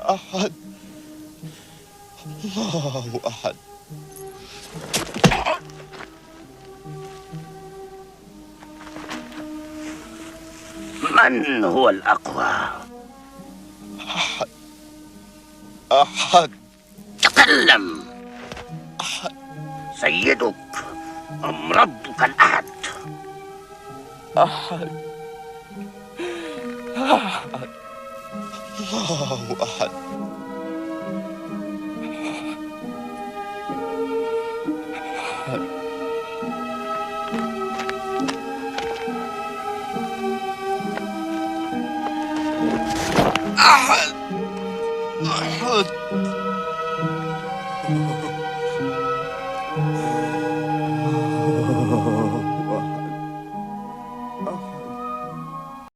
أحد. الله أحد. من هو الأقوى؟ أحد. أحد. تكلم. أحد. سيدك أم ربك الأحد؟ أحد. أحد. الله أحد. أحد. أحد.